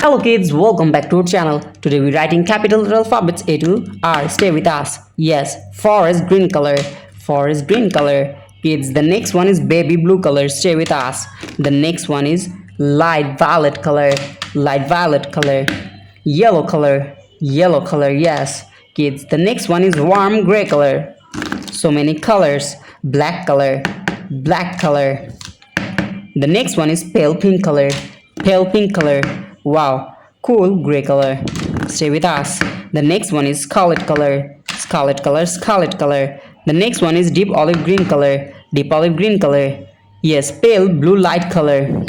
Hello kids, welcome back to our channel. Today we're writing capital letter alphabets A to R. Stay with us. Yes, forest green color. Forest green color. Kids, the next one is baby blue color. Stay with us. The next one is light violet color. Light violet color. Yellow color. Yellow color. Yes. Kids, the next one is warm gray color. So many colors. Black color. Black color. The next one is pale pink color. Pale pink color. Wow, cool gray color. Stay with us. The next one is scarlet color. Scarlet color, scarlet color. The next one is deep olive green color. Deep olive green color. Yes, pale blue light color.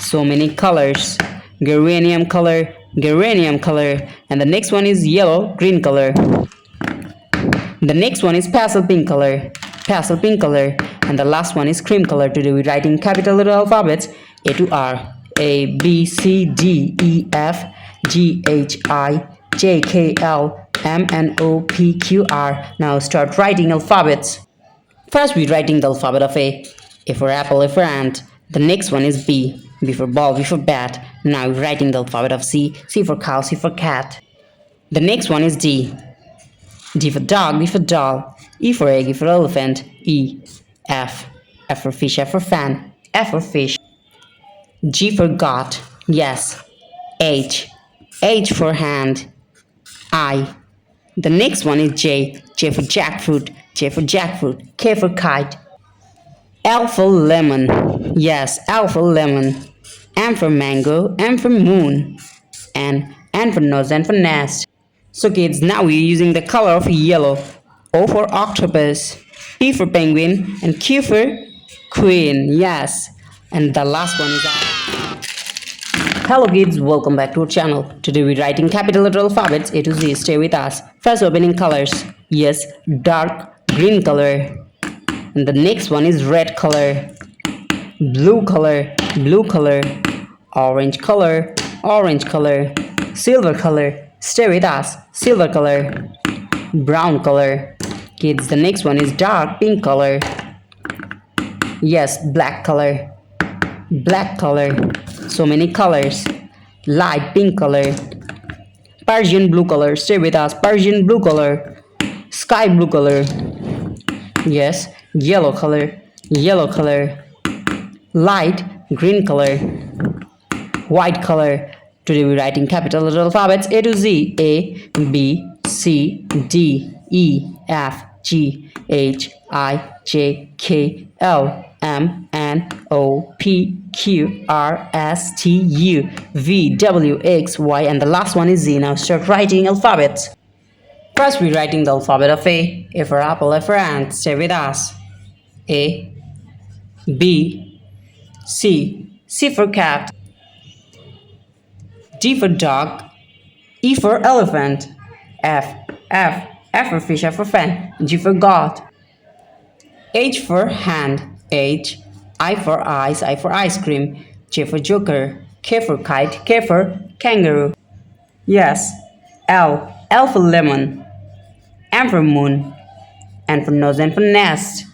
So many colors. Geranium color, geranium color. And the next one is yellow green color. The next one is pastel pink color. Pastel pink color. And the last one is cream color. Today we're writing capital letter alphabets A to R. A, B, C, D, E, F, G, H, I, J, K, L, M, N, O, P, Q, R. Now start writing alphabets. First we're writing the alphabet of A. A for apple, A for ant. The next one is B. B for ball, B for bat. Now we're writing the alphabet of C. C for cow, C for cat. The next one is D. D for dog, D for doll. E for egg, E for elephant. E. F. F for fish, F for fan. F for fish. G for got, yes. H. H for hand. I. The next one is J. J for jackfruit. J for jackfruit. K for kite. L for lemon. Yes, L for lemon. M for mango. M for moon. N for nose. N for nest. So kids, now we're using the color of yellow. O for octopus. P for penguin. And Q for queen. Yes. And the last one is Hello kids, welcome back to our channel. Today we're writing capital letter alphabets A to Z. Stay with us. First opening colors. Yes, dark green color. And the next one is red color. Blue color. Blue color. Orange color. Orange color. Silver color. Stay with us. Silver color. Brown color. Kids, the next one is dark pink color. Yes, black color. Black color. So many colors. Light pink color. Persian blue color. Stay with us. Persian blue color. Sky blue color. Yes. Yellow color. Yellow color. Light green color. White color. Today we're writing capital letter alphabets A to Z. A, B, C, D, E, F, G, H, I, J, K, L, M, N, O, P, Q, R, S, T, U, V, W, X, Y, and the last one is Z. Now start writing alphabets. First we're writing the alphabet of A. A for apple, A for ant. Stay with us. A, B, C, C for cat. D for dog. E for elephant. F for fish, F for fan. G for God. H for hand. H. I for eyes, I for ice cream. J for joker. K for kite. K for kangaroo. Yes. L for lemon. M for moon. N for nose. N for nest.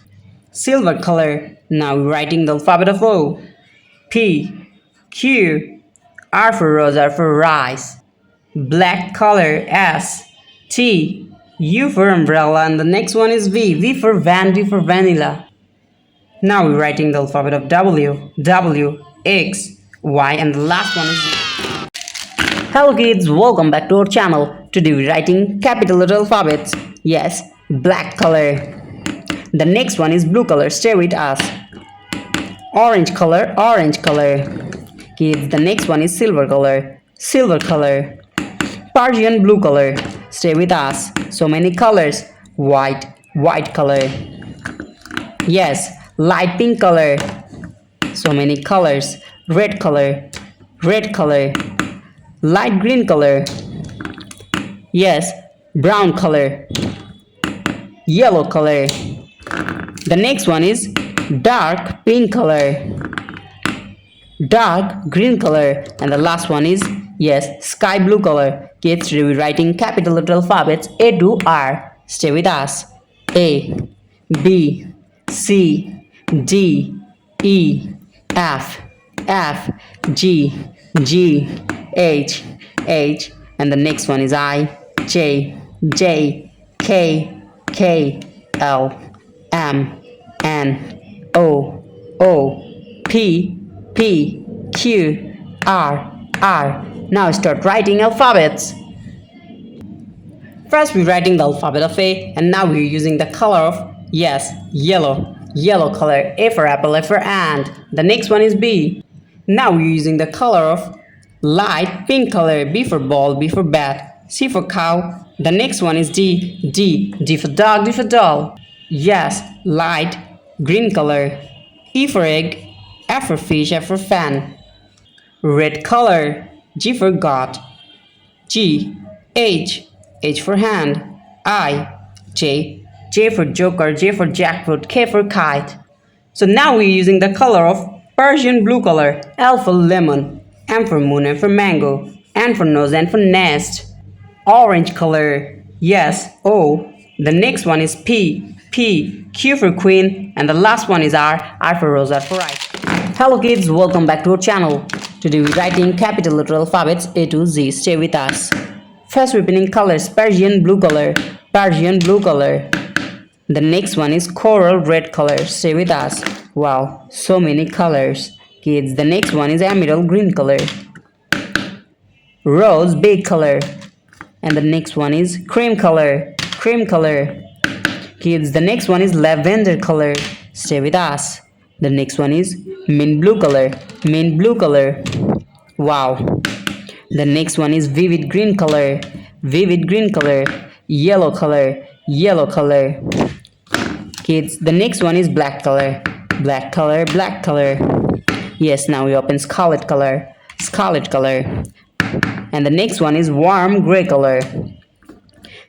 Silver color. Now we're writing the alphabet of O. P, Q, R for rose, R for rice. Black color. S, T, U for umbrella, and the next one is V. V for van, V for vanilla. Now we're writing the alphabet of W, X, Y, and the last one is Z. Hello kids, welcome back to our channel. Today we're writing capital letter alphabets. Yes, black color. The next one is blue color. Stay with us. Orange color, orange color. Kids, the next one is silver color. Silver color. Persian blue color. Stay with us. So many colors. White color. Yes, light pink color. So many colors. Red color. Light green color. Yes, brown color. Yellow color. The next one is dark pink color. Dark green color. And the last one is, yes, sky blue color. Kids, today we're writing capital letter alphabets A to R. Stay with us. A, B, C, D, E, F, G, H, H, and the next one is I, J, J, K, K, L, M, N, O, O, P, P, Q, R, R. Now start writing alphabets. First we're writing the alphabet of A, and now we're using the color of, yes, yellow. Yellow color, A for apple, A for ant. The next one is B. Now we're using the color of light pink color, B for ball, B for bat, C for cow. The next one is D. D. D for dog, D for doll. Yes, light green color, E for egg, F for fish, F for fan. Red color, G for God. G. H. H for hand. I. J. J for joker, J for jackfruit, K for kite. So now we're using the color of Persian blue color, L for lemon, M for moon, N for mango, N for nose, N for nest. Orange color, yes, O. The next one is P, P, Q for queen, and the last one is R, R for rose, R for rice. Hello kids, welcome back to our channel. Today we're writing capital letter alphabets A to Z. Stay with us. First we're pinning colors, Persian blue color, Persian blue color. The next one is coral red color. Stay with us. Wow, so many colors. Kids, the next one is emerald green color. Rose big color. And the next one is cream color. Cream color. Kids, the next one is lavender color. Stay with us. The next one is mint blue color. Mint blue color. Wow. The next one is vivid green color. Vivid green color. Yellow color. Yellow color. Kids, the next one is black color. Black color, black color. Yes, now we open scarlet color. Scarlet color. And the next one is warm gray color.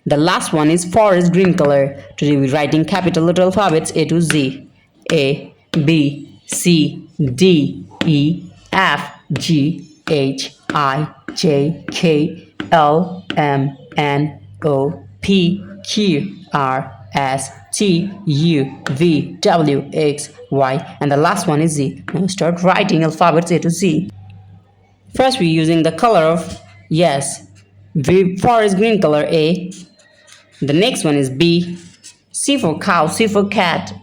The last one is forest green color. Today we're writing capital letter alphabets A to Z. A, B, C, D, E, F, G, H, I, J, K, L, M, N, O, P, Q, R, S, T, U, V, W, X, Y, and the last one is Z. Now start writing alphabets A to Z. First we're using the color of, yes, forest green color A. The next one is B. C for cow, C for cat.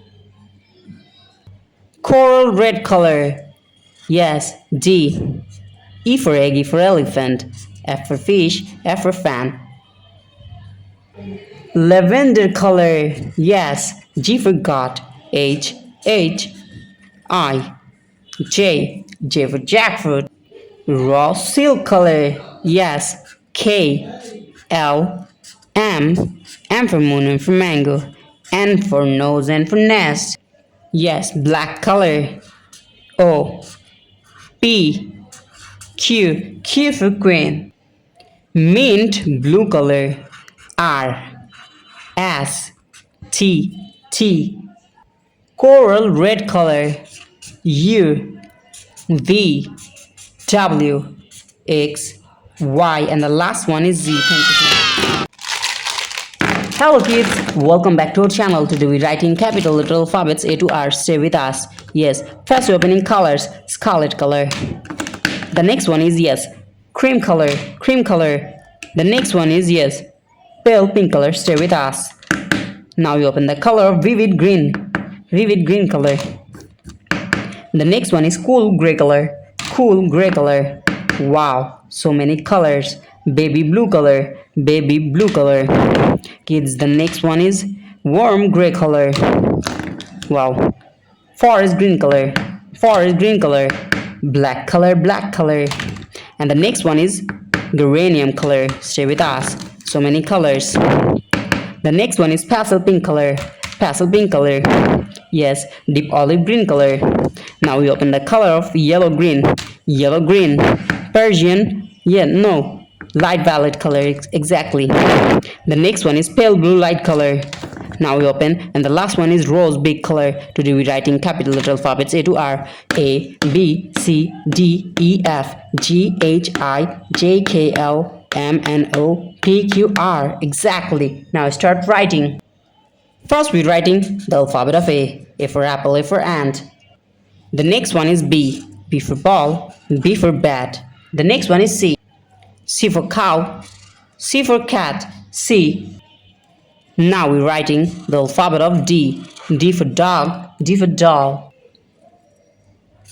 Coral red color, yes, D. E for egg, E for elephant. F for fish, F for fan. Lavender color, yes, G for God. H, H, I, J, J for jackfruit. Raw silk color, yes, K, L, M, M for moon, M for mango, N for nose, N for nest. Yes, black color, O, P, Q, Q for queen. Mint blue color, R, S, T, T. Coral red color, U, V, W, X, Y, and the last one is Z. Thank you. Hello kids, welcome back to our channel. Today we're writing capital letter alphabets A to R. Stay with us. Yes, first we're opening colors, scarlet color. The next one is, yes, cream color, cream color. The next one is, yes, pale pink color. Stay with us. Now we open the color of vivid green color. The next one is cool gray color, cool gray color. Wow, so many colors. Baby blue color, baby blue color. Kids, the next one is warm gray color. Wow, forest green color, forest green color. Black color, black color. And the next one is geranium color. Stay with us. So many colors. The next one is pastel pink color, pastel pink color. Yes, deep olive green color. Now we open the color of yellow green, Persian, yeah, no, light violet color, exactly. The next one is pale blue light color. Now we open, and the last one is rose big color. Today we're writing capital letter alphabets A to R. A, B, C, D, E, F, G, H, I, J, K, L, M, N, O, P, Q, R. Exactly. Now start writing. First we're writing the alphabet of A. A for apple, A for ant. The next one is B. B for ball, B for bat. The next one is C. C for cow. C for cat. C. Now we're writing the alphabet of D. D for dog. D for doll.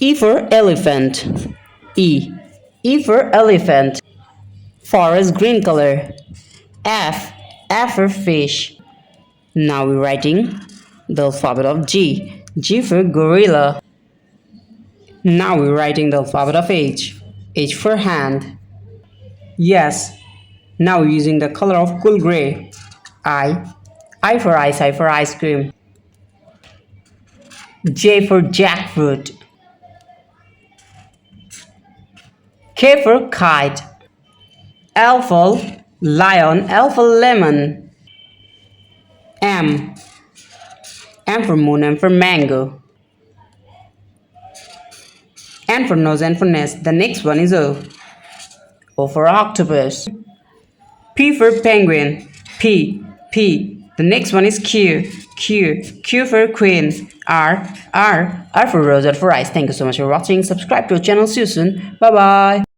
E for elephant. E. E for elephant. Forest green color. F. F for fish. Now we're writing the alphabet of G. G for gorilla. Now we're writing the alphabet of H. H for hand. Yes. Now we're using the color of cool gray. I. I for ice. I for ice cream. J for jackfruit. K for kite. L for lion. L for lemon. M. M for moon. M for mango. N for nose. N for nest. The next one is O. O for octopus. P for penguin. P. P. The next one is Q. Q. Q for queen. R. R. R for rose. R for rice. Thank you so much for watching. Subscribe to our channel. See you soon. Bye bye.